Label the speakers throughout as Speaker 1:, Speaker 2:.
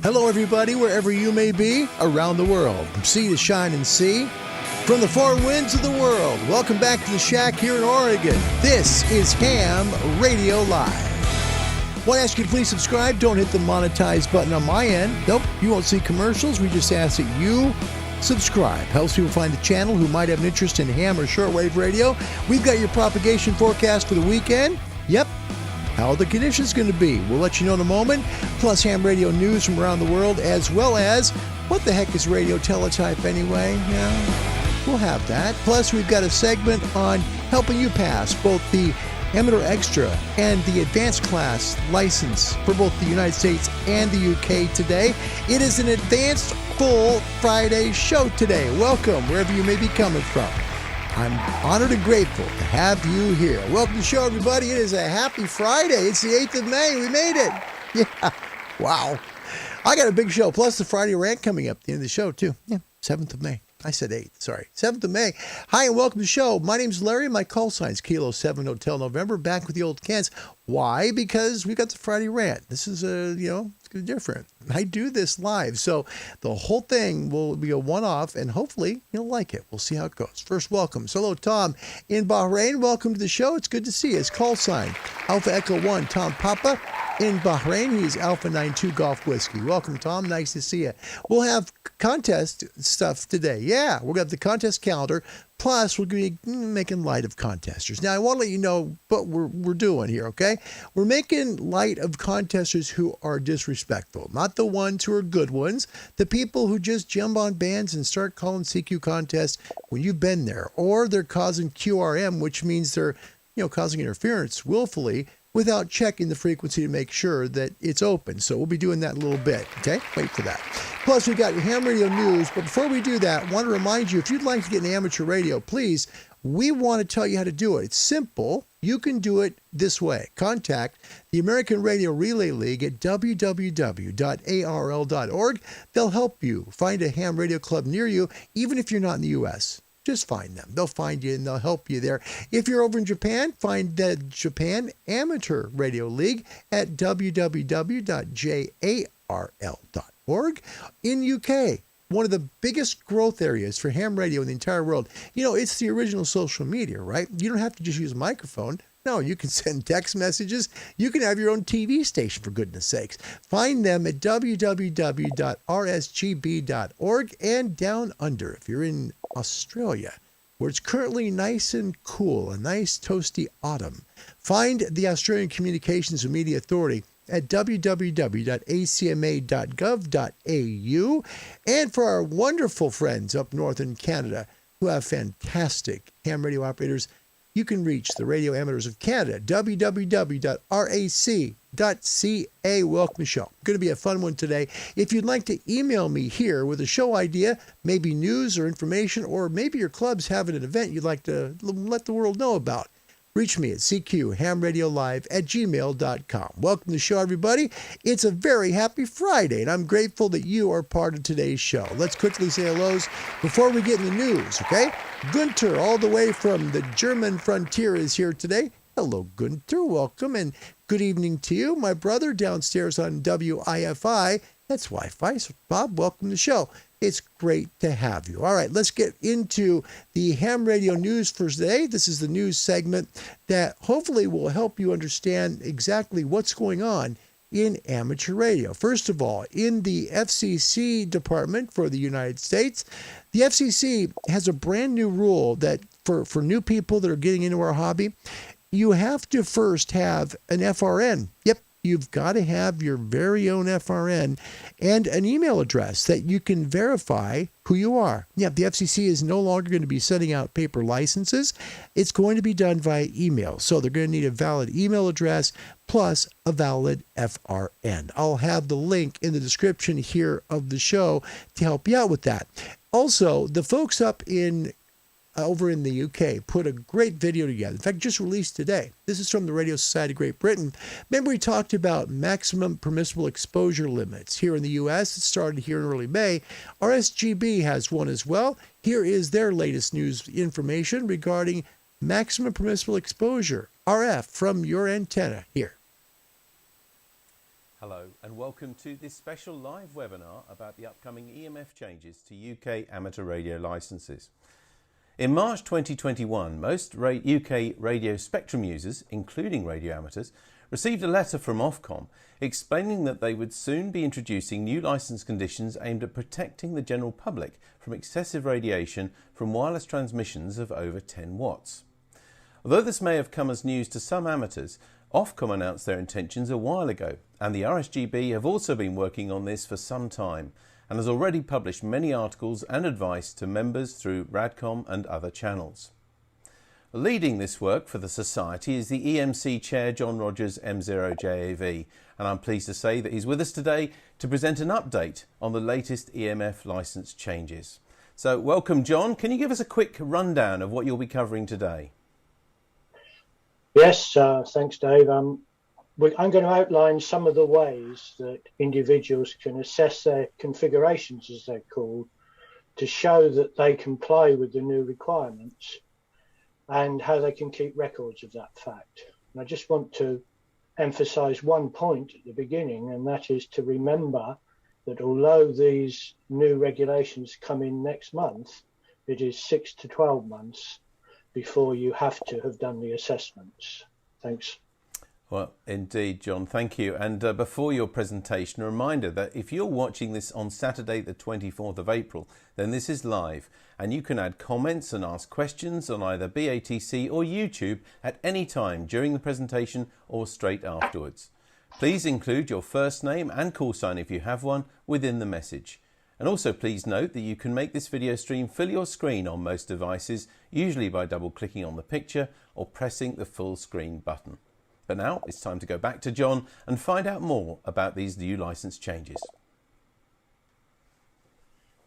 Speaker 1: Hello, everybody, wherever you may be around the world, from sea to shining sea, from the four winds of the world. Welcome back to the Shack here in Oregon. This is Ham Radio Live. Want to ask you to please subscribe. Don't hit the monetize button on my end. Nope, you won't see commercials. We just ask that you subscribe. Helps people find the channel who might have an interest in ham or shortwave radio. We've got your propagation forecast for the weekend. Yep. How are the conditions going to be? We'll let you know in a moment. Plus ham radio news from around the world, as well as what the heck is radio teletype anyway? Yeah, we'll have that. Plus, we've got a segment on helping you pass both the Amateur Extra and the Advanced Class license for both the United States and the UK today. It is an advanced full Friday show today. Welcome, wherever you may be coming from. I'm honored and grateful to have you here. Welcome to the show, everybody. It is a happy Friday. It's the 8th of May. We made it. Yeah. Wow. I got a big show, plus the Friday rant coming up at the end of the show, too. Yeah, 7th of May. I said 8th, sorry. 7th of May. Hi, and welcome to the show. My name's Larry. My call sign's Kilo 7 Hotel November. Back with the old cans. Why? Because we got the Friday rant. This is, it's different. I do this live. So the whole thing will be a one-off, and hopefully you'll like it. We'll see how it goes. First, welcome. So, hello, Tom in Bahrain. Welcome to the show. It's good to see you. His call sign, Alpha Echo 1, Tom Papa. In Bahrain, he's Alpha 92 Golf Whiskey. Welcome, Tom. Nice to see you. We'll have contest stuff today. Yeah, we're going to have the contest calendar. Plus, we're going to be making light of contesters. Now, I want to let you know what we're doing here, okay? We're making light of contesters who are disrespectful, not the ones who are good ones, the people who just jump on bands and start calling CQ contests when you've been there, or they're causing QRM, which means they're, causing interference willfully, without checking the frequency to make sure that it's open. So we'll be doing that in a little bit, okay? Wait for that. Plus, we've got your ham radio news. But before we do that, I want to remind you, if you'd like to get an amateur radio, please, we want to tell you how to do it. It's simple. You can do it this way. Contact the American Radio Relay League at www.arl.org. They'll help you find a ham radio club near you, even if you're not in the U.S., just find them. They'll find you and they'll help you there. If you're over in Japan, find the Japan Amateur Radio League at www.jarl.org. In UK, one of the biggest growth areas for ham radio in the entire world, it's the original social media, right? You don't have to just use a microphone. No, you can send text messages. You can have your own TV station, for goodness sakes. Find them at www.rsgb.org and down under if you're in Australia, where it's currently nice and cool, a nice toasty autumn. Find the Australian Communications and Media Authority at www.acma.gov.au. And for our wonderful friends up north in Canada who have fantastic ham radio operators, you can reach the Radio Amateurs of Canada, www.rac.ca. Welcome to the show. Going to be a fun one today. If you'd like to email me here with a show idea, maybe news or information, or maybe your club's having an event you'd like to let the world know about, reach me at cqhamradiolive@gmail.com. Welcome to the show, everybody. It's a very happy Friday, and I'm grateful that you are part of today's show. Let's quickly say hellos before we get in the news, okay? Gunter, all the way from the German frontier, is here today. Hello, Gunter. Welcome, and good evening to you. My brother downstairs on WIFI, that's Wi-Fi. So, Bob, welcome to the show. It's great to have you. All right, let's get into the ham radio news for today. This is the news segment that hopefully will help you understand exactly what's going on in amateur radio. First of all, in the FCC department for the United States, the FCC has a brand new rule that for new people that are getting into our hobby, you have to first have an FRN. Yep. You've got to have your very own FRN and an email address that you can verify who you are. Yeah, the FCC is no longer going to be sending out paper licenses. It's going to be done via email. So they're going to need a valid email address plus a valid FRN. I'll have the link in the description here of the show to help you out with that. Also, the folks up over in the UK put a great video together. In fact, just released today. This is from the Radio Society of Great Britain. Remember we talked about maximum permissible exposure limits here in the US. It started here in early May. RSGB has one as well. Here is their latest news information regarding maximum permissible exposure, RF, from your antenna here.
Speaker 2: Hello and welcome to this special live webinar about the upcoming EMF changes to UK amateur radio licenses. In March 2021, most UK radio spectrum users, including radio amateurs, received a letter from Ofcom explaining that they would soon be introducing new licence conditions aimed at protecting the general public from excessive radiation from wireless transmissions of over 10 watts. Although this may have come as news to some amateurs, Ofcom announced their intentions a while ago, and the RSGB have also been working on this for some time and has already published many articles and advice to members through Radcom and other channels. Leading this work for the Society is the EMC Chair John Rogers M0JAV, and I'm pleased to say that he's with us today to present an update on the latest EMF licence changes. So welcome, John. Can you give us a quick rundown of what you'll be covering today?
Speaker 3: Yes, thanks, Dave. I'm going to outline some of the ways that individuals can assess their configurations, as they're called, to show that they comply with the new requirements and how they can keep records of that fact. And I just want to emphasize one point at the beginning, and that is to remember that although these new regulations come in next month, it is 6 to 12 months before you have to have done the assessments. Thanks.
Speaker 2: Well, indeed, John, thank you. And before your presentation, a reminder that if you're watching this on Saturday, the 24th of April, then this is live and you can add comments and ask questions on either BATC or YouTube at any time during the presentation or straight afterwards. Please include your first name and call sign if you have one within the message. And also please note that you can make this video stream fill your screen on most devices, usually by double clicking on the picture or pressing the full screen button. But now it's time to go back to John and find out more about these new licence changes.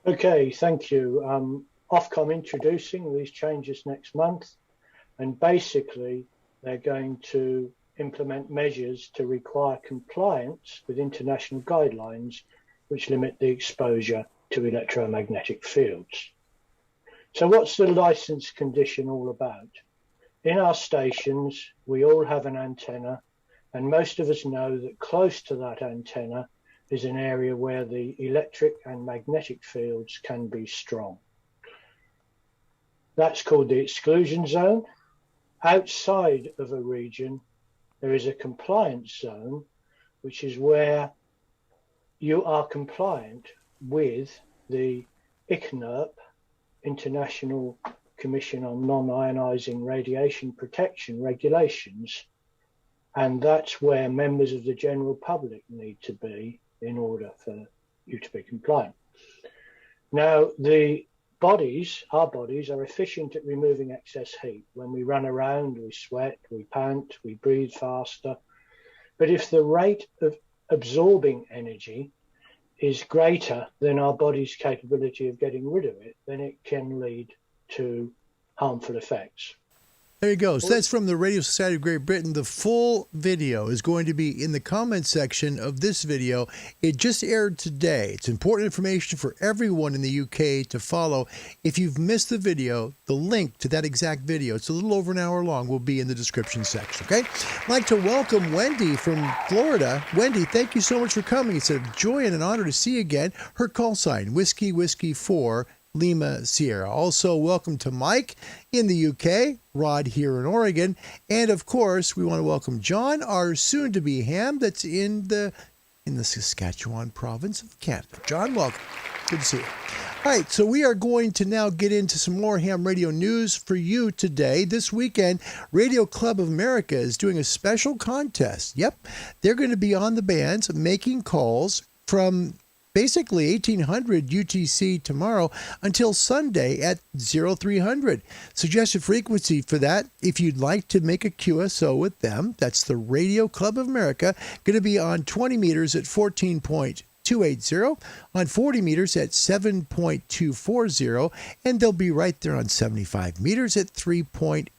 Speaker 3: Okay, thank you. Ofcom introducing these changes next month, and basically they're going to implement measures to require compliance with international guidelines which limit the exposure to electromagnetic fields. So what's the license condition all about? In our stations, we all have an antenna, and most of us know that close to that antenna is an area where the electric and magnetic fields can be strong. That's called the exclusion zone. Outside of a region, there is a compliance zone, which is where you are compliant with the ICNIRP, International Commission on Non-Ionizing Radiation Protection regulations, and that's where members of the general public need to be in order for you to be compliant. Now, the bodies, our bodies, are efficient at removing excess heat. When we run around, we sweat, we pant, we breathe faster. But if the rate of absorbing energy is greater than our body's capability of getting rid of it, then it can lead to harmful effects.
Speaker 1: There you go. So that's from the Radio Society of Great Britain. The full video is going to be in the comments section of this video. It just aired today. It's important information for everyone in the UK to follow. If you've missed the video, the link to that exact video, it's a little over an hour long, will be in the description section, okay? I'd like to welcome Wendy from Florida. Wendy, thank you so much for coming. It's a joy and an honor to see you again. Her call sign, Whiskey Whiskey 4, Lima Sierra. Also, welcome to Mike in the UK, Rod here in Oregon, and of course, we want to welcome John, our soon-to-be ham that's in the Saskatchewan province of Canada. John, welcome. Good to see you. All right, so we are going to now get into some more ham radio news for you today. This weekend, Radio Club of America is doing a special contest. Yep, they're going to be on the bands making calls from basically 1800 UTC tomorrow until Sunday at 0300. Suggested frequency for that, if you'd like to make a QSO with them, that's the Radio Club of America, going to be on 20 meters at 14.280, on 40 meters at 7.240, and they'll be right there on 75 meters at 3.8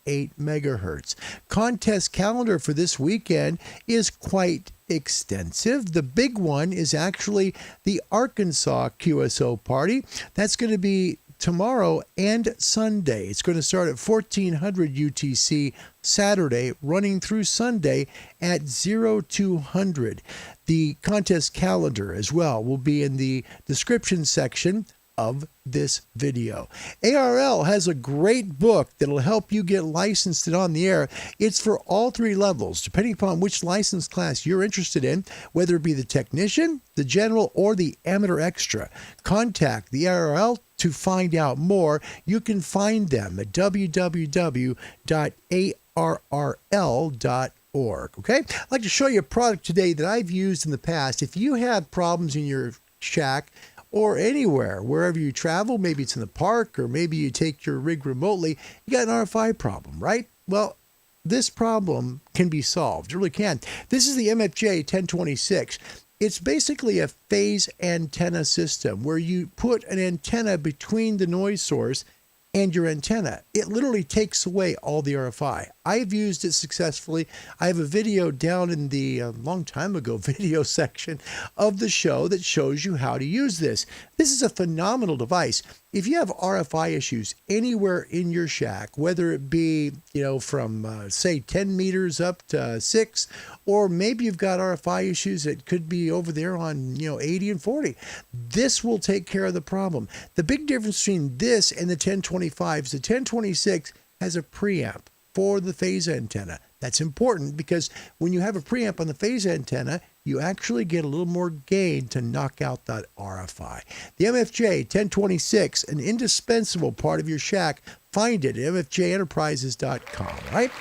Speaker 1: megahertz. Contest calendar for this weekend is quite extensive. The big one is actually the Arkansas QSO party. That's going to be tomorrow and Sunday. It's going to start at 1400 UTC Saturday, running through Sunday at 0200. The contest calendar as well will be in the description section of this video. ARL has a great book that'll help you get licensed and on the air. It's for all three levels, depending upon which license class you're interested in, whether it be the technician, the general, or the amateur extra. Contact the ARL to find out more. You can find them at www.arrl.org. Okay? I'd like to show you a product today that I've used in the past. If you have problems in your shack, or anywhere, wherever you travel, maybe it's in the park, or maybe you take your rig remotely, you got an RFI problem, right? Well, this problem can be solved. It really can. This is the MFJ 1026. It's basically a phase antenna system where you put an antenna between the noise source and your antenna. It literally takes away all the RFI. I've used it successfully. I have a video down in the long time ago video section of the show that shows you how to use this. This is a phenomenal device. If you have RFI issues anywhere in your shack, whether it be, from say 10 meters up to 6, or maybe you've got RFI issues that could be over there on, 80 and 40, this will take care of the problem. The big difference between this and the 1025 is the 1026 has a preamp for the phase antenna. That's important because when you have a preamp on the phase antenna, you actually get a little more gain to knock out that RFI. The MFJ 1026, an indispensable part of your shack. Find it at mfjenterprises.com, right?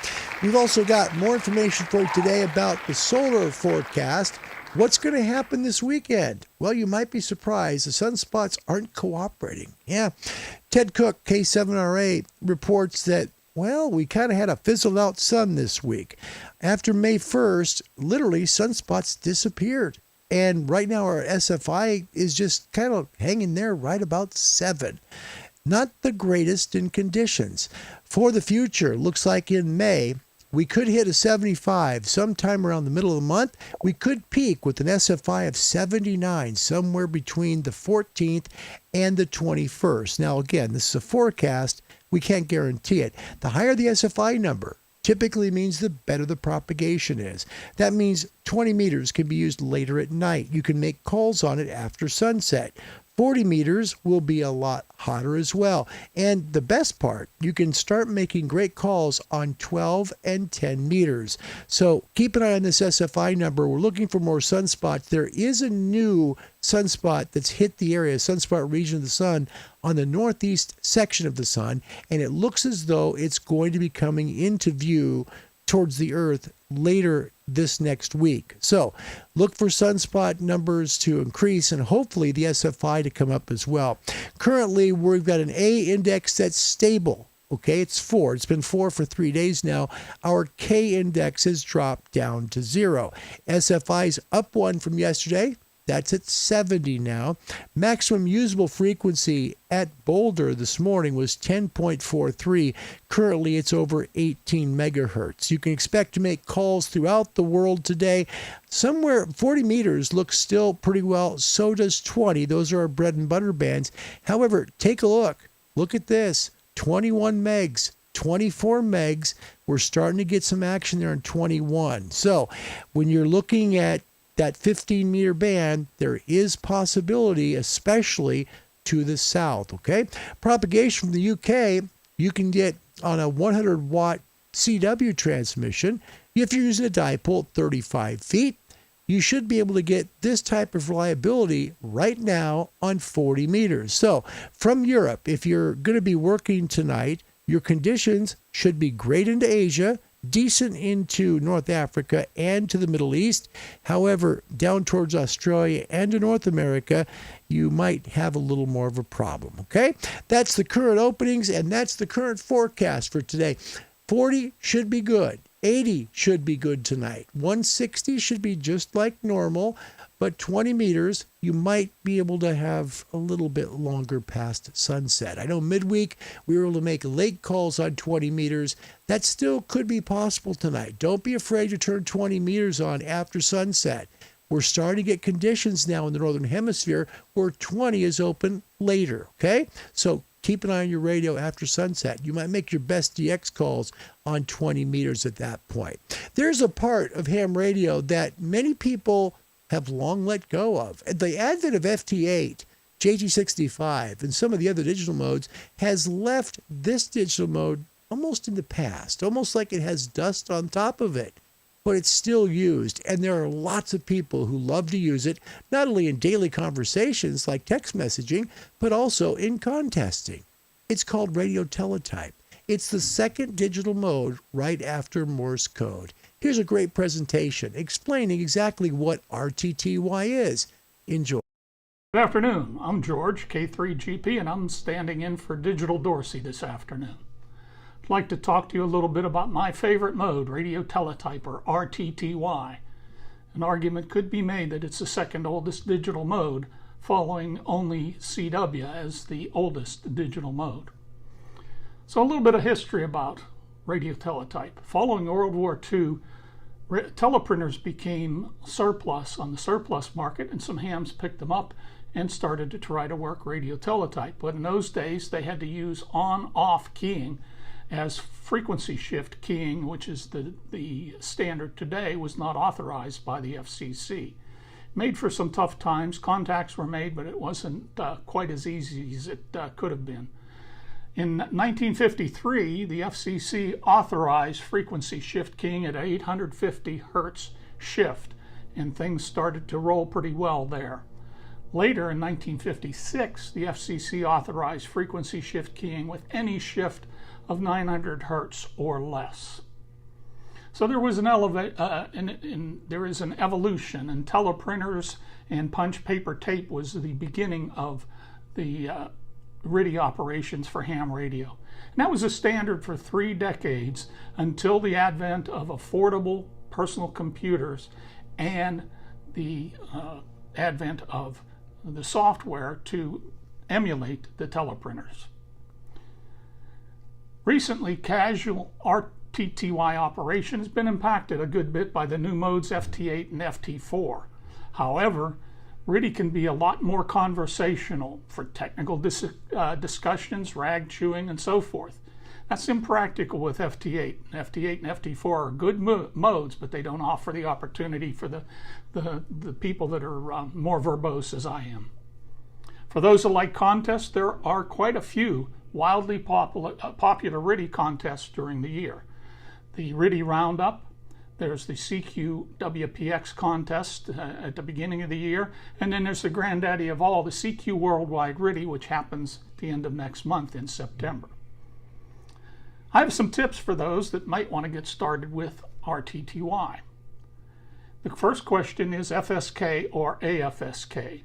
Speaker 1: We've also got more information for you today about the solar forecast. What's going to happen this weekend? Well, you might be surprised. The sunspots aren't cooperating. Yeah. Ted Cook, K7RA, reports that we kind of had a fizzled out sun this week. After May 1st, literally sunspots disappeared. And right now our SFI is just kind of hanging there right about 7. Not the greatest in conditions. For the future, looks like in May, we could hit a 75 sometime around the middle of the month. We could peak with an SFI of 79 somewhere between the 14th and the 21st. Now, again, this is a forecast. We can't guarantee it. The higher the SFI number typically means the better the propagation is. That means 20 meters can be used later at night. You can make calls on it after sunset. 40 meters will be a lot hotter as well. And the best part, you can start making great calls on 12 and 10 meters. So keep an eye on this SFI number. We're looking for more sunspots. There is a new sunspot that's hit the area, sunspot region of the sun, on the northeast section of the sun, and it looks as though it's going to be coming into view towards the Earth later this next week. So look for sunspot numbers to increase and hopefully the SFI to come up as well. Currently, we've got an A index that's stable. Okay, it's 4. It's been 4 for 3 days now. Our K index has dropped down to 0. SFI's up 1 from yesterday. That's at 70 now. Maximum usable frequency at Boulder this morning was 10.43. Currently, it's over 18 megahertz. You can expect to make calls throughout the world today. Somewhere 40 meters looks still pretty well. So does 20. Those are our bread and butter bands. However, take a look. Look at this. 21 megs. 24 megs. We're starting to get some action there in 21. So when you're looking at that 15-meter band, there is possibility, especially to the south, okay? Propagation from the UK, you can get on a 100-watt CW transmission. If you're using a dipole 35 feet, you should be able to get this type of reliability right now on 40 meters. So from Europe, if you're going to be working tonight, your conditions should be great into Asia, decent into North Africa and to the Middle East. However, down towards Australia and to North America, you might have a little more of a problem, okay? That's the current openings, and that's the current forecast for today. 40 should be good. 80 should be good tonight. 160 should be just like normal, but 20 meters, you might be able to have a little bit longer past sunset. I know midweek we were able to make late calls on 20 meters. That still could be possible tonight. Don't be afraid to turn 20 meters on after sunset. We're starting to get conditions now in the Northern Hemisphere where 20 is open later, okay? So Keep an eye on your radio after sunset. You might make your best DX calls on 20 meters at that point. There's a part of ham radio that many people have long let go of. The advent of FT8, JT65, and some of the other digital modes has left this digital mode almost in the past, almost like it has dust on top of it. But it's still used, and there are lots of people who love to use it, not only in daily conversations like text messaging, but also in contesting. It's called radio teletype. It's the second digital mode right after Morse code. Here's a great presentation explaining exactly what RTTY is. Enjoy.
Speaker 4: Good afternoon. I'm George, K3GP, and I'm standing in for Digital Dorsey this afternoon. I'd like to talk to you a little bit about my favorite mode, radio teletype, or RTTY. An argument could be made that it's the second oldest digital mode, following only CW as the oldest digital mode. So a little bit of history about radio teletype. Following World War II, teleprinters became surplus on the surplus market, and some hams picked them up and started to try to work radio teletype. But in those days, they had to use on-off keying, as frequency shift keying, which is the standard today, was not authorized by the FCC. Made for some tough times. Contacts were made, but it wasn't quite as easy as it could have been. In 1953, the FCC authorized frequency shift keying at 850 hertz shift, and things started to roll pretty well there. Later, in 1956, the FCC authorized frequency shift keying with any shift of 900 hertz or less. So there was there is an evolution, and teleprinters and punch paper tape was the beginning of the RTTY operations for ham radio. And that was a standard for 3 decades until the advent of affordable personal computers and the advent of the software to emulate the teleprinters. Recently, casual RTTY operation has been impacted a good bit by the new modes FT8 and FT4. However, RTTY can be a lot more conversational for technical discussions, rag chewing, and so forth. That's impractical with FT8. FT8 and FT4 are good modes, but they don't offer the opportunity for the people that are more verbose as I am. For those that like contests, there are quite a few wildly popular RTTY contests during the year. The RTTY Roundup, there's the CQ WPX contest at the beginning of the year, and then there's the granddaddy of all, the CQ Worldwide RTTY, which happens at the end of next month in September. I have some tips for those that might want to get started with RTTY. The first question is FSK or AFSK.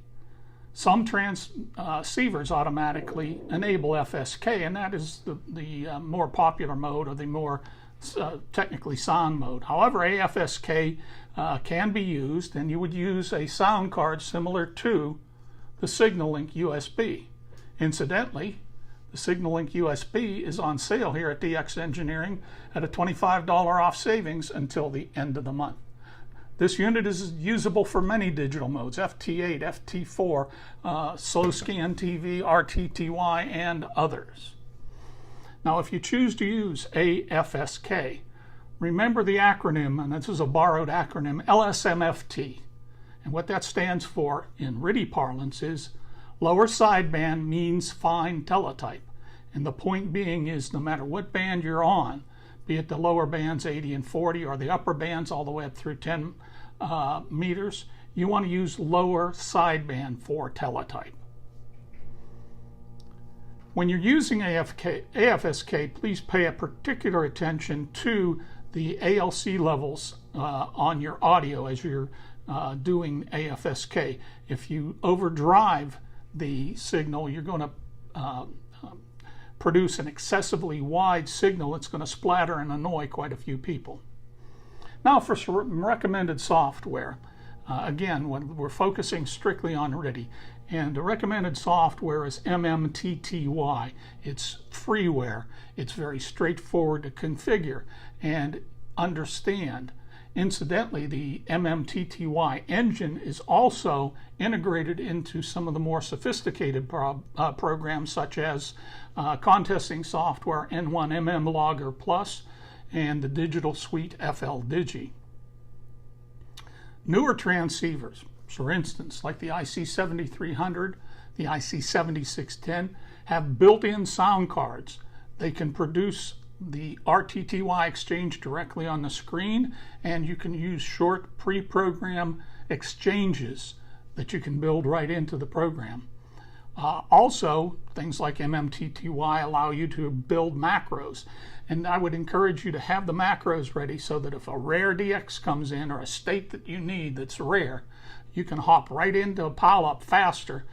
Speaker 4: Some transceivers automatically enable FSK, and that is the more popular mode, or the more technically sound mode. However, AFSK can be used, and you would use a sound card similar to the SignalLink USB. Incidentally, the SignalLink USB is on sale here at DX Engineering at a $25 off savings until the end of the month. This unit is usable for many digital modes, FT8, FT4, slow scan TV, RTTY, and others. Now, if you choose to use AFSK, remember the acronym, and this is a borrowed acronym, LSMFT. And what that stands for in RTTY parlance is lower sideband means fine teletype. And the point being is no matter what band you're on, be it the lower bands 80 and 40 or the upper bands all the way up through 10 meters, you want to use lower sideband for teletype. When you're using AFSK, please pay a particular attention to the ALC levels on your audio as you're doing AFSK. If you overdrive the signal, you're going to produce an excessively wide signal that's going to splatter and annoy quite a few people. Now for some recommended software. Again, when we're focusing strictly on RTTY, and the recommended software is MMTTY. It's freeware. It's very straightforward to configure and understand. Incidentally, the MMTTY engine is also integrated into some of the more sophisticated programs, such as contesting software N1MM Logger Plus and the digital suite FL Digi. Newer transceivers, for instance, like the IC7300, the IC7610, have built-in sound cards. They can produce the RTTY exchange directly on the screen, and you can use short pre-program exchanges that you can build right into the program. Also, things like MMTTY allow you to build macros, and I would encourage you to have the macros ready so that if a rare DX comes in or a state that you need that's rare, you can hop right into a pileup faster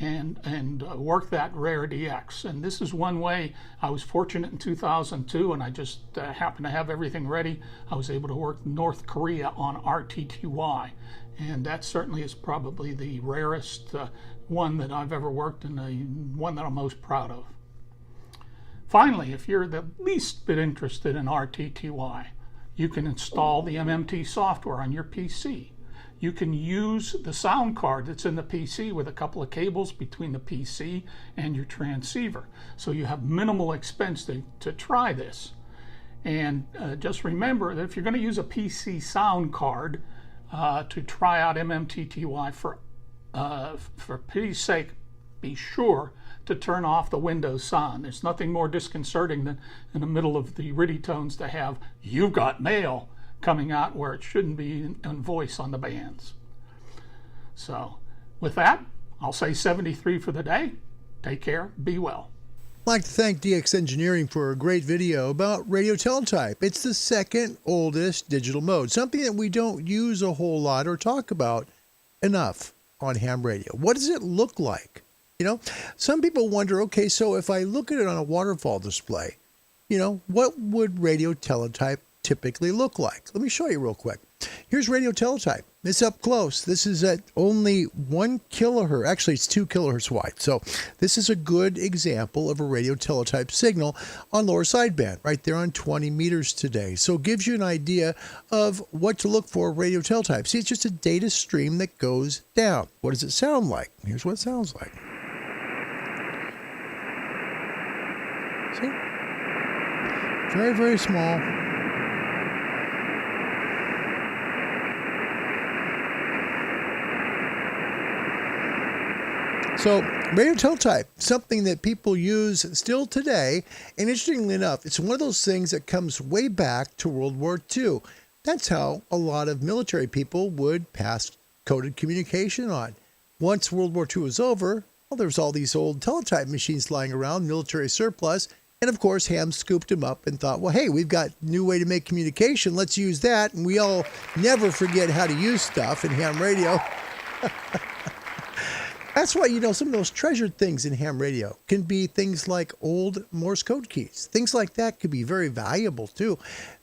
Speaker 4: and work that rare DX. And this is one way. I was fortunate in 2002, and I just happened to have everything ready. I was able to work North Korea on RTTY, and that certainly is probably the rarest one that I've ever worked, and the one that I'm most proud of. Finally, if you're the least bit interested in RTTY, you can install the MMT software on your PC. You can use the sound card that's in the PC with a couple of cables between the PC and your transceiver. So you have minimal expense to try this. And just remember that if you're going to use a PC sound card to try out MMTTY, for pity's sake, be sure to turn off the Windows sound. There's nothing more disconcerting than in the middle of the RTTY tones to have "You've Got Mail" coming out where it shouldn't be in voice on the bands. So with that, I'll say 73 for the day. Take care. Be well.
Speaker 1: I'd like to thank DX Engineering for a great video about radio teletype. It's the second oldest digital mode, something that we don't use a whole lot or talk about enough on ham radio. What does it look like? You know, some people wonder, okay, so if I look at it on a waterfall display, you know, what would radio teletype typically look like? Let me show you real quick. Here's radio teletype. It's up close. This is at only 1 kilohertz. Actually, it's 2 kilohertz wide. So this is a good example of a radio teletype signal on lower sideband, right there on 20 meters today. So it gives you an idea of what to look for radio teletype. See, it's just a data stream that goes down. What does it sound like? Here's what it sounds like. See? Very, very small. So radio teletype, something that people use still today, and interestingly enough, it's one of those things that comes way back to World War II. That's how a lot of military people would pass coded communication on. Once World War II was over, well, there was all these old teletype machines lying around, military surplus, and of course, ham scooped them up and thought, well, hey, we've got a new way to make communication, let's use that, and we all never forget how to use stuff in ham radio. That's why, you know, some of those treasured things in ham radio can be things like old Morse code keys. Things like that could be very valuable too.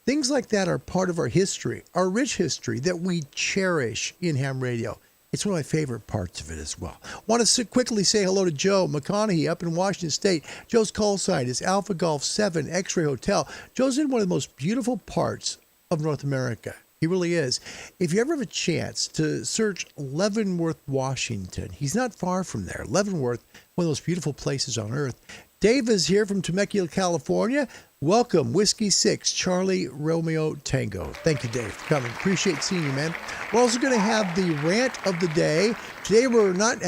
Speaker 1: Things like that are part of our history, our rich history that we cherish in ham radio. It's one of my favorite parts of it as well. Want to quickly say hello to Joe McConaughey up in Washington State. Joe's call sign is Alpha Golf 7 X-Ray Hotel. Joe's in one of the most beautiful parts of North America. He really is. If you ever have a chance to search Leavenworth, Washington, he's not far from there. Leavenworth, one of those beautiful places on earth. Dave is here from Temecula, California. Welcome, Whiskey 6, Charlie Romeo Tango. Thank you, Dave, for coming. Appreciate seeing you, man. We're also going to have the rant of the day. Today, we're not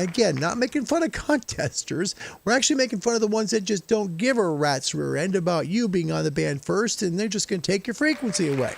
Speaker 1: making fun of contesters. We're actually making fun of the ones that just don't give a rat's rear end about you being on the band first, and they're just going to take your frequency away.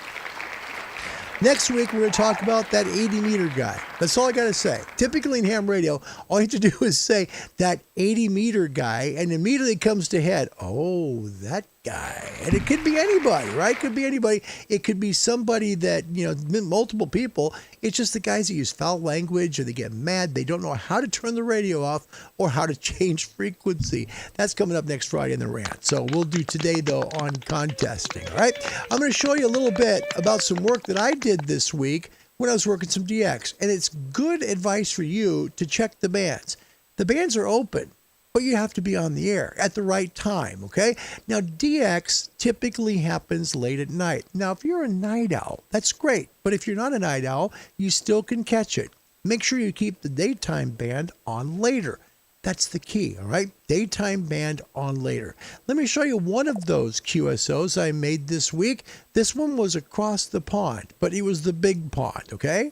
Speaker 1: Next week, we're going to talk about that 80-meter guy. That's all I got to say. Typically in ham radio, all you have to do is say that 80-meter guy, and immediately comes to head, oh, that guy. And it could be anybody, right? It could be anybody. It could be somebody that, you know, multiple people. It's just the guys that use foul language, or they get mad. They don't know how to turn the radio off or how to change frequency. That's coming up next Friday in the rant. So we'll do today, though, on contesting, all right? I'm going to show you a little bit about some work that I did this week when I was working some DX. And it's good advice for you to check the bands. The bands are open. but you have to be on the air at the right time, okay? Now, DX typically happens late at night. Now, if you're a night owl, that's great. But if you're not a night owl, you still can catch it. Make sure you keep the daytime band on later. That's the key, all right? Daytime band on later. Let me show you one of those QSOs I made this week. This one was across the pond, but it was the big pond, okay?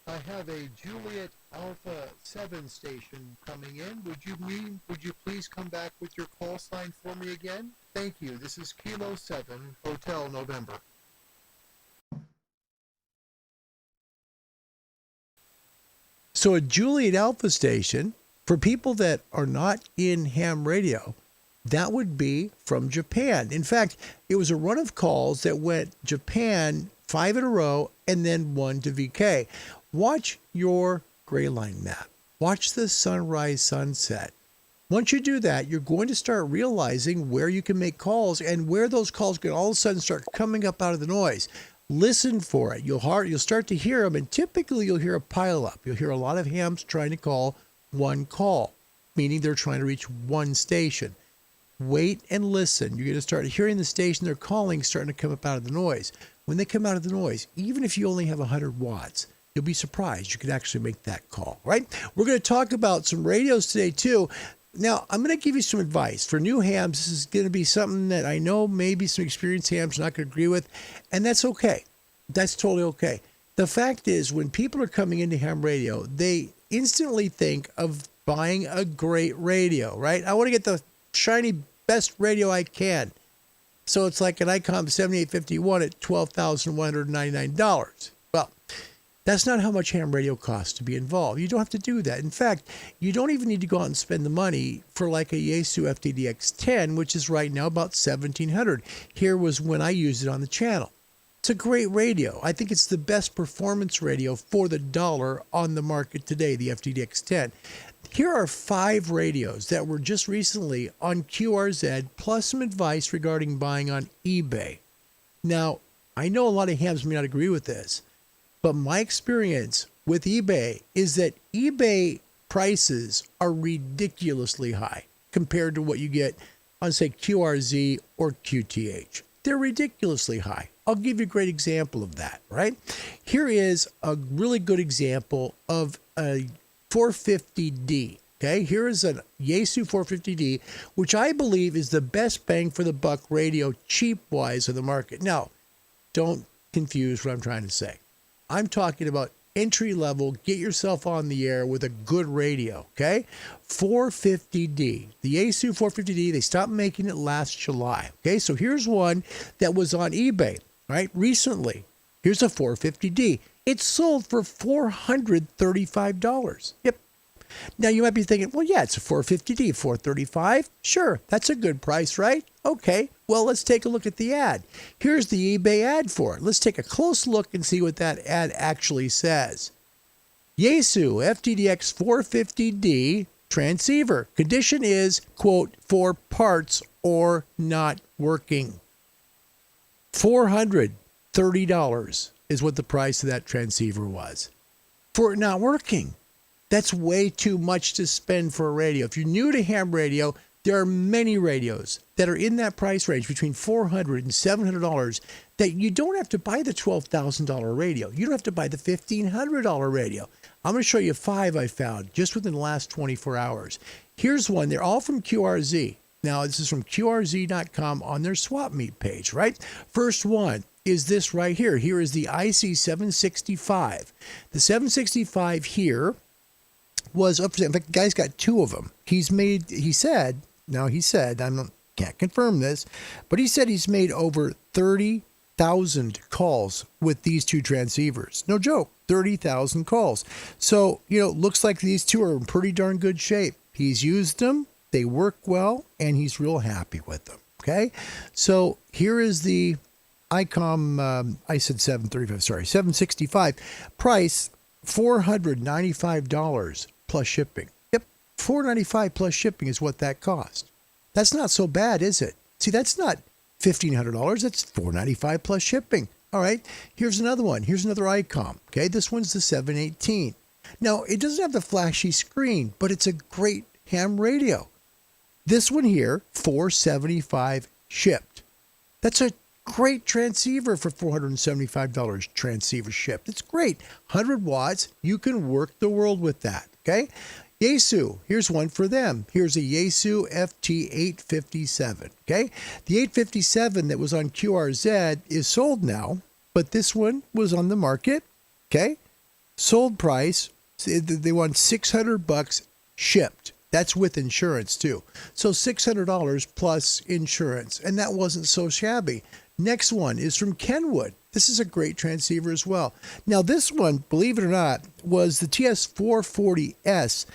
Speaker 1: I have a Juliet Alpha 7 station coming in. Would you please come back with your call sign for me again? Thank you. This is Kilo 7, Hotel November. So a Juliet Alpha station, for people that are not in ham radio, that would be from Japan. In fact, it was a run of calls that went Japan 5 in a row and then 1 to VK. Watch your gray line map. Watch the sunrise, sunset. Once you do that, you're going to start realizing where you can make calls and where those calls can all of a sudden start coming up out of the noise. Listen for it. You'll start to hear them, and typically you'll hear a pileup. You'll hear a lot of hams trying to call one call, meaning they're trying to reach one station. Wait and listen. You're going to start hearing the station they're calling starting to come up out of the noise. When they come out of the noise, even if you only have 100 watts, you'll be surprised you can actually make that call, right? We're going to talk about some radios today, too. Now, I'm going to give you some advice. For new hams, this is going to be something that I know maybe some experienced hams are not going to agree with, and that's okay. That's totally okay. The fact is, when people are coming into ham radio, they instantly think of buying a great radio, right? I want to get the shiny best radio I can. So it's like an Icom 7851 at $12,199. Well, that's not how much ham radio costs to be involved. You don't have to do that. In fact, you don't even need to go out and spend the money for like a Yaesu FT857, which is right now about $1,700. Here was when I used it on the channel. It's a great radio. I think it's the best performance radio for the dollar on the market today, the FT857. Here are 5 radios that were just recently on QRZ, plus some advice regarding buying on eBay. Now, I know a lot of hams may not agree with this, but my experience with eBay is that eBay prices are ridiculously high compared to what you get on, say, QRZ or QTH. They're ridiculously high. I'll give you a great example of that, right? Here is a really good example of a 450D. Okay, here is a Yaesu 450D, which I believe is the best bang for the buck radio cheap-wise of the market. Now, don't confuse what I'm trying to say. I'm talking about entry-level, get yourself on the air with a good radio, okay? 450D. The Yaesu 450D, they stopped making it last July, okay? So here's one that was on eBay, right, recently. Here's a 450D. It sold for $435. Yep. Now you might be thinking, well, yeah, it's a 450D, $435. Sure, that's a good price, right? Okay, well, let's take a look at the ad. Here's the eBay ad for it. Let's take a close look and see what that ad actually says. Yaesu FTDX 450D transceiver. Condition is, quote, for parts or not working. $430 is what the price of that transceiver was. For it not working. That's way too much to spend for a radio. If you're new to ham radio, there are many radios that are in that price range between $400 and $700 that you don't have to buy the $12,000 radio. You don't have to buy the $1,500 radio. I'm going to show you 5 I found just within the last 24 hours. Here's one. They're all from QRZ. Now, this is from QRZ.com on their swap meet page, right? First one is this right here. Here is the IC765. The 765 here was up to, in fact, the guy's got 2 of them. He said, I can't confirm this, but he said he's made over 30,000 calls with these 2 transceivers. No joke, 30,000 calls. So, looks like these 2 are in pretty darn good shape. He's used them, they work well, and he's real happy with them, okay? So here is the Icom, I said 765, price $495 plus shipping. Yep, $495 plus shipping is what that cost. That's not so bad, is it? See, that's not $1,500. That's $495 plus shipping. All right, here's another one. Here's another Icom. Okay, this one's the 718. Now, it doesn't have the flashy screen, but it's a great ham radio. This one here, $475 shipped. That's a great transceiver for $475 transceiver shipped. It's great. 100 watts. You can work the world with that. Okay. Yaesu, here's one for them. Here's a Yaesu FT857. Okay. The 857 that was on QRZ is sold now, but this one was on the market. Okay. Sold price. They want $600 shipped. That's with insurance too. So $600 plus insurance. And that wasn't so shabby. Next one is from Kenwood. This is a great transceiver as well. Now this one, believe it or not, was the TS440S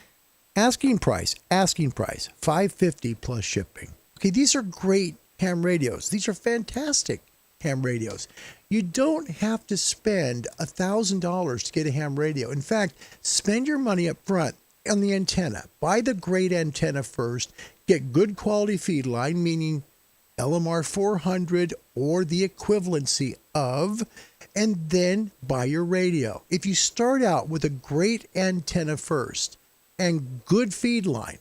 Speaker 1: asking price, $550 plus shipping. Okay, these are great ham radios. These are fantastic ham radios. You don't have to spend $1,000 to get a ham radio. In fact, spend your money up front on the antenna. Buy the great antenna first. Get good quality feed line, meaning LMR 400 or the equivalency of, and then buy your radio. If you start out with a great antenna first and good feed line,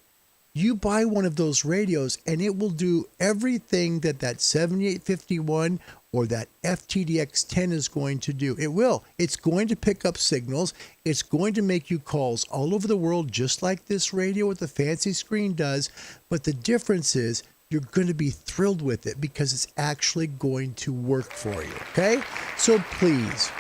Speaker 1: you buy one of those radios and it will do everything that 7851 or that FTDX10 is going to do. It will. It's going to pick up signals. It's going to make you calls all over the world, just like this radio with the fancy screen does. But the difference is you're going to be thrilled with it because it's actually going to work for you. Okay? So please,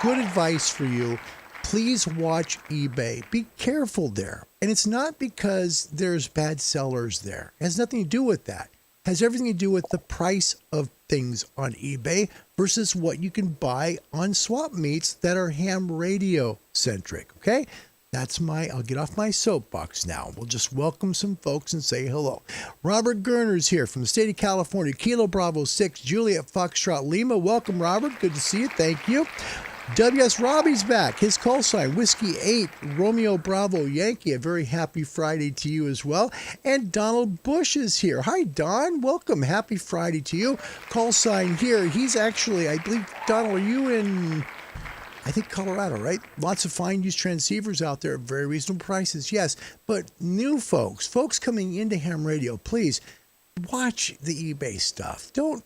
Speaker 1: good advice for you. Please watch eBay. Be careful there. And it's not because there's bad sellers there. It has nothing to do with that. It has everything to do with the price of things on eBay versus what you can buy on swap meets that are ham radio centric. Okay? I'll get off my soapbox now. We'll just welcome some folks and say hello. Robert Gerner's here from the state of California. Kilo Bravo 6, Juliet Foxtrot Lima. Welcome, Robert. Good to see you. Thank you. W.S. Robbie's back. His call sign, Whiskey 8, Romeo Bravo Yankee. A very happy Friday to you as well. And Donald Bush is here. Hi, Don. Welcome. Happy Friday to you. Call sign here. He's actually, I believe, Donald, are you in, I think, Colorado, right? Lots of fine used transceivers out there at very reasonable prices. Yes, but new folks coming into ham radio, please watch the eBay stuff. Don't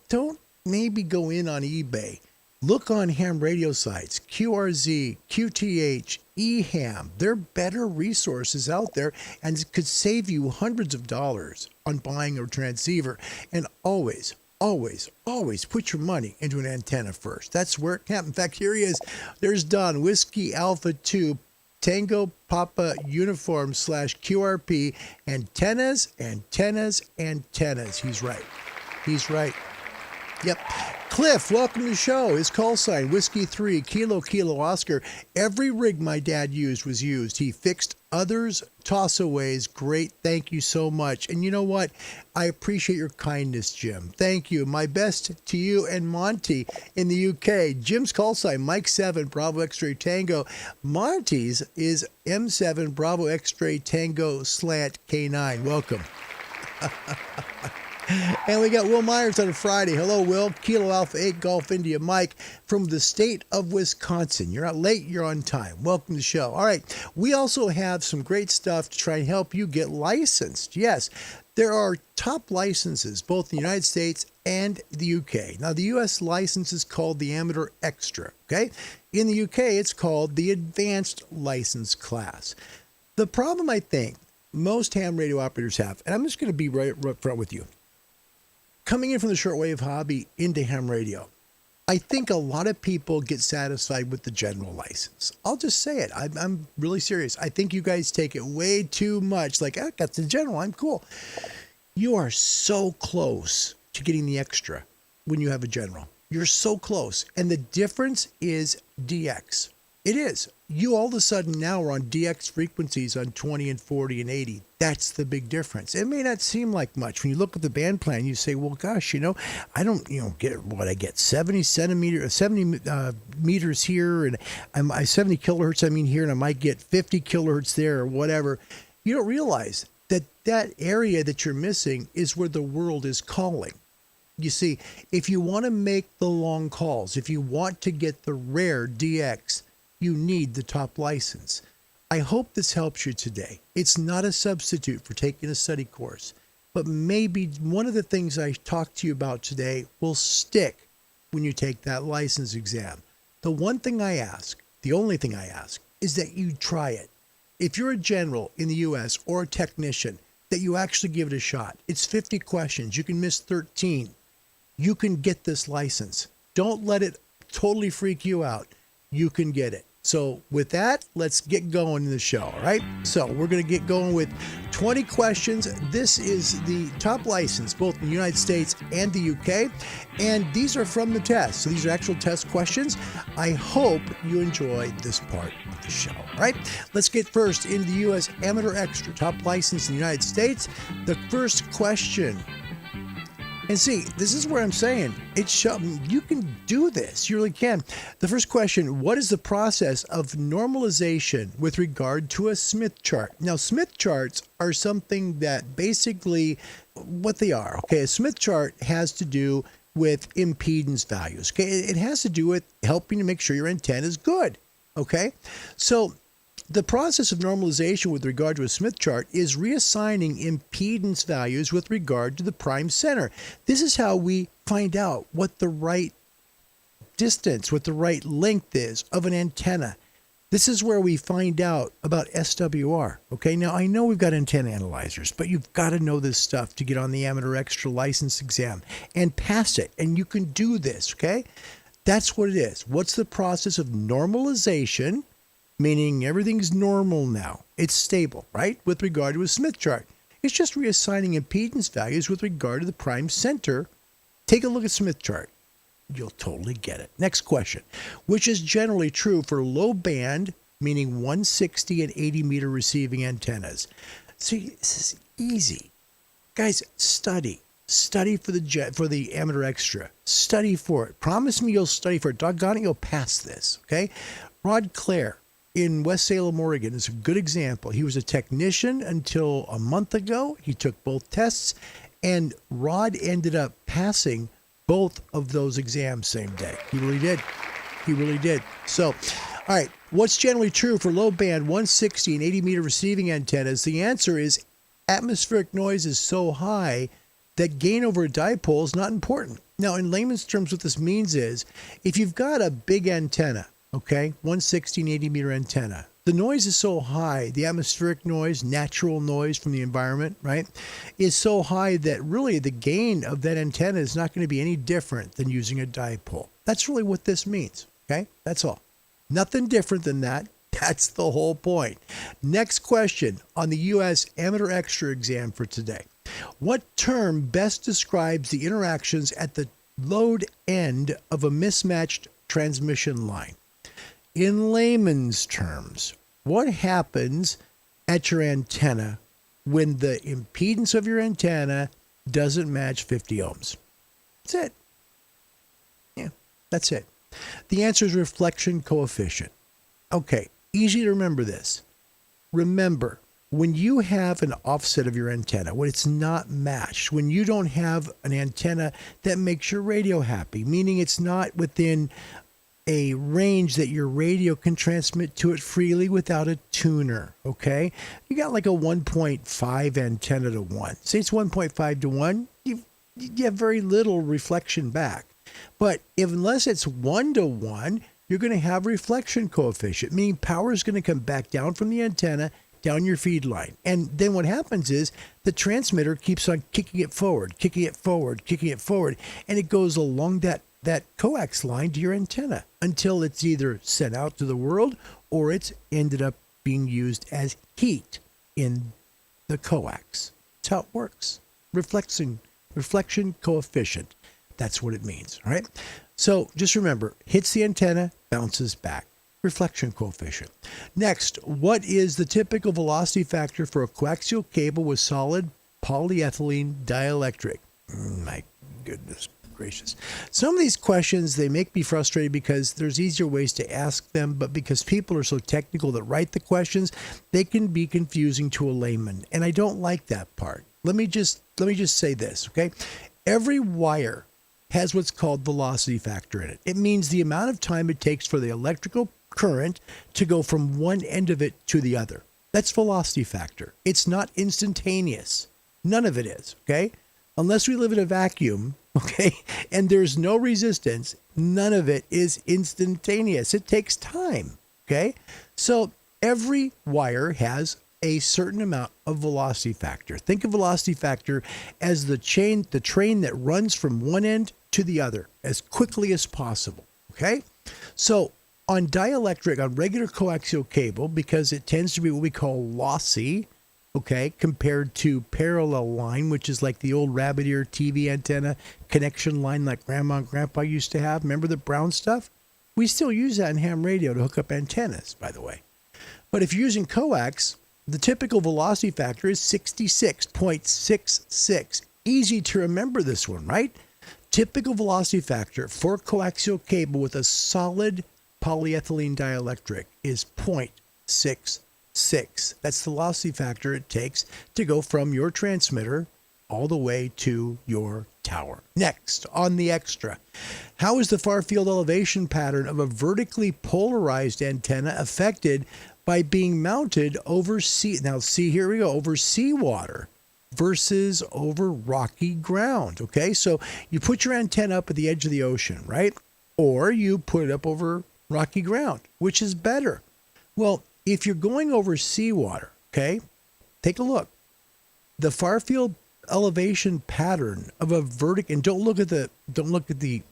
Speaker 1: maybe go in on eBay. Look on ham radio sites, QRZ, QTH, eHam. They're better resources out there and could save you hundreds of dollars on buying a transceiver. And always, always, always put your money into an antenna first. That's where it counts. In fact, here he is. There's Don, Whiskey Alpha 2, Tango Papa Uniform / QRP, antennas, antennas, antennas. He's right. He's right. Yep. Cliff, welcome to the show. His call sign, Whiskey 3, Kilo Oscar. Every rig my dad used was used. He fixed others, tossaways. Great. Thank you so much. And you know what? I appreciate your kindness, Jim. Thank you. My best to you and Monty in the UK. Jim's call sign, Mike 7, Bravo X-Ray Tango. Monty's is M7, Bravo X-Ray Tango Slant K9. Welcome. And we got Will Myers on a Friday. Hello, Will. Kilo Alpha 8 Golf India Mike from the state of Wisconsin. You're not late, you're on time. Welcome to the show. All right. We also have some great stuff to try and help you get licensed. Yes, there are top licenses both in the United States and the UK. Now, the US license is called the Amateur Extra. Okay. In the UK, it's called the Advanced License Class. The problem, I think, most ham radio operators have, and I'm just going to be right front with you. Coming in from the shortwave hobby into ham radio, I think a lot of people get satisfied with the general license. I'll just say it. I'm really serious. I think you guys take it way too much. Like, I got the general. I'm cool. You are so close to getting the extra when you have a general. You're so close. And the difference is DX. It is. You all of a sudden now are on DX frequencies on 20 and 40 and 80. That's the big difference. It may not seem like much. When you look at the band plan, you say, well, gosh, I don't, get what I get 70 meters here and I'm 70 kilohertz, here, and I might get 50 kilohertz there or whatever. You don't realize that area that you're missing is where the world is calling. You see, if you want to make the long calls, if you want to get the rare DX, you need the top license. I hope this helps you today. It's not a substitute for taking a study course. but maybe one of the things I talked to you about today will stick when you take that license exam. The one thing I ask, the only thing I ask, is that you try it. If you're a general in the U.S. or a technician, that you actually give it a shot. It's 50 questions. You can miss 13. You can get this license. Don't let it totally freak you out. You can get it. So with that, let's get going in the show, all right? So we're going to get going with 20 questions. This is the top license, both in the United States and the UK. And these are from the test. So these are actual test questions. I hope you enjoy this part of the show, all right? Let's get first into the U.S. Amateur Extra, top license in the United States. The first question. And see, this is where I'm saying you can do this. You really can. The first question, what is the process of normalization with regard to a Smith chart? Now, Smith charts are something that basically what they are. Okay, a Smith chart has to do with impedance values. Okay, it has to do with helping to make sure your antenna is good. Okay, so the process of normalization with regard to a Smith chart is reassigning impedance values with regard to the prime center. This is how we find out what the right distance, what the right length is of an antenna. This is where we find out about SWR. Okay, now I know we've got antenna analyzers, but you've got to know this stuff to get on the Amateur Extra license exam and pass it. And you can do this, okay? That's what it is. What's the process of normalization? Meaning everything's normal now. It's stable, right? With regard to a Smith chart. It's just reassigning impedance values with regard to the prime center. Take a look at Smith chart. You'll totally get it. Next question. Which is generally true for low band, meaning 160 and 80 meter receiving antennas? See, this is easy. Guys, study. Study for the Amateur Extra. Study for it. Promise me you'll study for it. Doggone it, you'll pass this, okay? Rod Clare in West Salem, Oregon is a good example. He was a technician until a month ago. He took both tests, and Rod ended up passing both of those exams same day. He really did. He really did. So, all right, what's generally true for low band 160 and 80 meter receiving antennas? The answer is atmospheric noise is so high that gain over a dipole is not important. Now, in layman's terms, what this means is if you've got a big antenna, okay, 160 and 80 meter antenna, the noise is so high, the atmospheric noise, natural noise from the environment, right, is so high that really the gain of that antenna is not going to be any different than using a dipole. That's really what this means, okay? That's all. Nothing different than that. That's the whole point. Next question on the U.S. Amateur Extra exam for today. What term best describes the interactions at the load end of a mismatched transmission line? In layman's terms, what happens at your antenna when the impedance of your antenna doesn't match 50 ohms? That's it. Yeah, that's it. The answer is reflection coefficient. Okay, easy to remember this. Remember, when you have an offset of your antenna, when it's not matched, when you don't have an antenna that makes your radio happy, meaning it's not within a range that your radio can transmit to it freely without a tuner, okay? You got like a 1.5 antenna to 1. Say it's 1.5 to 1, you have very little reflection back. But unless it's 1 to 1, you're going to have reflection coefficient, meaning power is going to come back down from the antenna, down your feed line. And then what happens is the transmitter keeps on kicking it forward, and it goes along that coax line to your antenna until it's either sent out to the world or it's ended up being used as heat in the coax. That's how it works. Reflection coefficient. That's what it means, all right? So just remember, hits the antenna, bounces back. Reflection coefficient. Next, what is the typical velocity factor for a coaxial cable with solid polyethylene dielectric? My goodness gracious. Some of these questions, they make me frustrated because there's easier ways to ask them, but because people are so technical that write the questions, they can be confusing to a layman, and I don't like that part. Let me just say this, okay? Every wire has what's called velocity factor in it. It means the amount of time it takes for the electrical current to go from one end of it to the other. That's velocity factor. It's not instantaneous. None of it is, okay? Unless we live in a vacuum, okay, and there's no resistance, none of it is instantaneous. It takes time, okay? So every wire has a certain amount of velocity factor. Think of velocity factor as the train that runs from one end to the other as quickly as possible, okay? So on dielectric, on regular coaxial cable, because it tends to be what we call lossy, okay, compared to parallel line, which is like the old rabbit ear TV antenna connection line like grandma and grandpa used to have. Remember the brown stuff? We still use that in ham radio to hook up antennas, by the way. But if you're using coax, the typical velocity factor is 66.66. Easy to remember this one, right? Typical velocity factor for coaxial cable with a solid polyethylene dielectric is 0.66. That's the velocity factor it takes to go from your transmitter all the way to your tower. Next, on the extra, how is the far field elevation pattern of a vertically polarized antenna affected by being mounted over over seawater versus over rocky ground? Okay, so you put your antenna up at the edge of the ocean, right? Or you put it up over rocky ground. Which is better? Well, if you're going over seawater, okay, take a look. The far field elevation pattern of a vertical, and don't look at the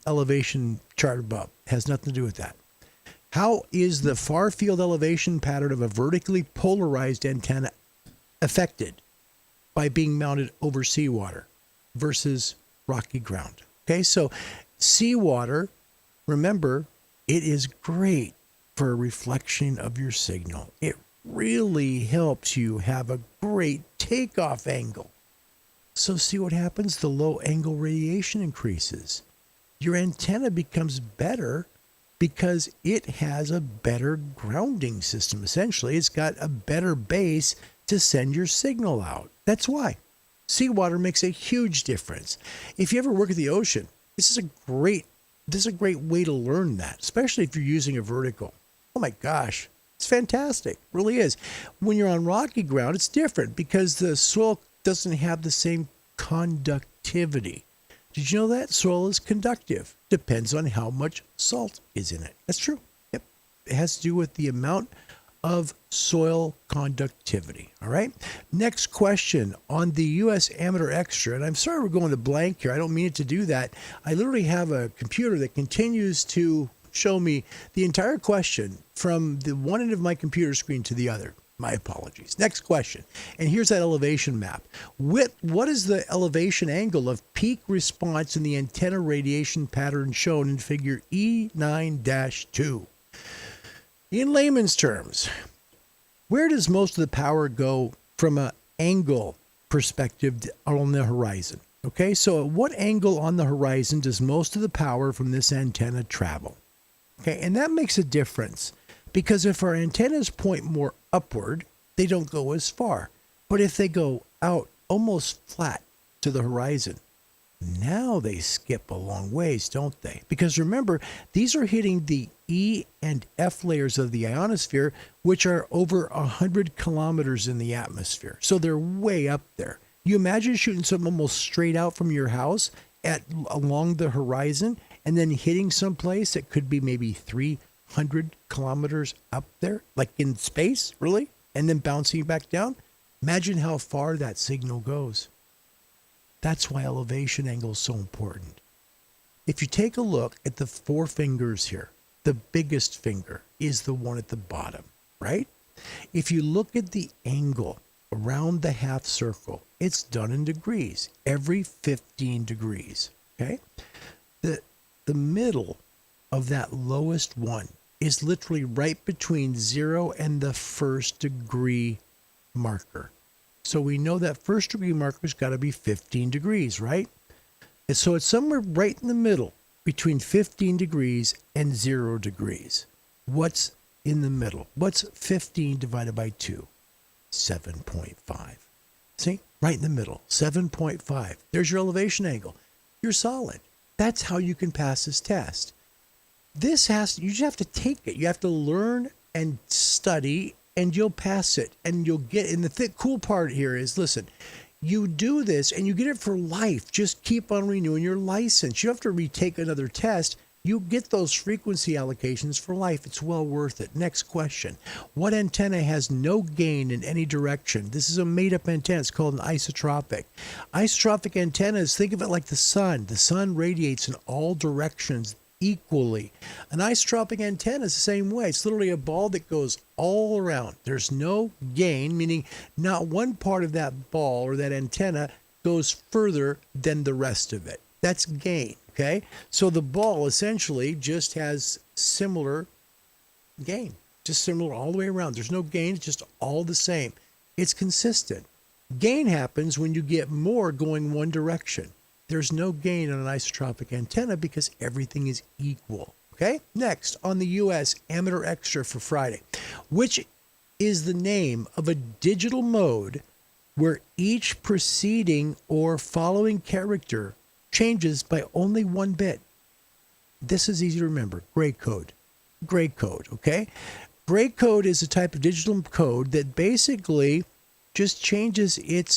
Speaker 1: elevation chart above. It has nothing to do with that. How is the far field elevation pattern of a vertically polarized antenna affected by being mounted over seawater versus rocky ground? Okay, so seawater, remember, it is great for a reflection of your signal. It really helps you have a great takeoff angle. So see what happens? The low angle radiation increases. Your antenna becomes better because it has a better grounding system. Essentially, it's got a better base to send your signal out. That's why. Seawater makes a huge difference. If you ever work at the ocean, this is a great way to learn that, especially if you're using a vertical. Oh my gosh, it's fantastic. It really is. When you're on rocky ground, it's different because the soil doesn't have the same conductivity. Did you know that? Soil is conductive. Depends on how much salt is in it. That's true. Yep. It has to do with the amount of soil conductivity. All right. Next question on the US Amateur Extra. And I'm sorry we're going to blank here. I don't mean it to do that. I literally have a computer that continues to show me the entire question from the one end of my computer screen to the other. My apologies. Next question. And here's that elevation map. What is the elevation angle of peak response in the antenna radiation pattern shown in figure E9-2? In layman's terms, where does most of the power go from an angle perspective on the horizon? Okay, so at what angle on the horizon does most of the power from this antenna travel? Okay, and that makes a difference. Because if our antennas point more upward, they don't go as far. But if they go out almost flat to the horizon, now they skip a long ways, don't they? Because remember, these are hitting the E and F layers of the ionosphere, which are over 100 kilometers in the atmosphere. So they're way up there. You imagine shooting something almost straight out from your house along the horizon and then hitting someplace that could be maybe 300 kilometers up there, like in space, really? And then bouncing back down? Imagine how far that signal goes. That's why elevation angle is so important. If you take a look at the four fingers here, the biggest finger is the one at the bottom, right? If you look at the angle around the half circle, it's done in degrees, every 15 degrees, okay? The middle of that lowest one is literally right between 0 and the first degree marker. So we know that first degree marker's got to be 15 degrees, right? And so it's somewhere right in the middle between 15 degrees and 0 degrees. What's in the middle? What's 15 divided by 2? 7.5. See? Right in the middle. 7.5. There's your elevation angle. You're solid. That's how you can pass this test. You just have to take it. You have to learn and study, and you'll pass it. And you'll get, and the cool part here is, listen, You do this and you get it for life. Just keep on renewing your license. You don't have to retake another test. You get those frequency allocations for life. It's well worth it. Next question. What antenna has no gain in any direction? This is a made-up antenna. It's called an isotropic. Isotropic antennas, think of it like the sun. The sun radiates in all directions equally. An isotropic antenna is the same way. It's literally a ball that goes all around. There's no gain, meaning not one part of that ball or that antenna goes further than the rest of it. That's gain, okay? So the ball essentially just has similar gain, just similar all the way around. There's no gain, it's just all the same. It's consistent. Gain happens when you get more going one direction. There's no gain on an isotropic antenna because everything is equal. Okay? Next, on the US Amateur Extra for Friday, which is the name of a digital mode where each preceding or following character changes by only 1 bit. This is easy to remember. Gray code. Gray code, okay? Gray code is a type of digital code that basically just changes its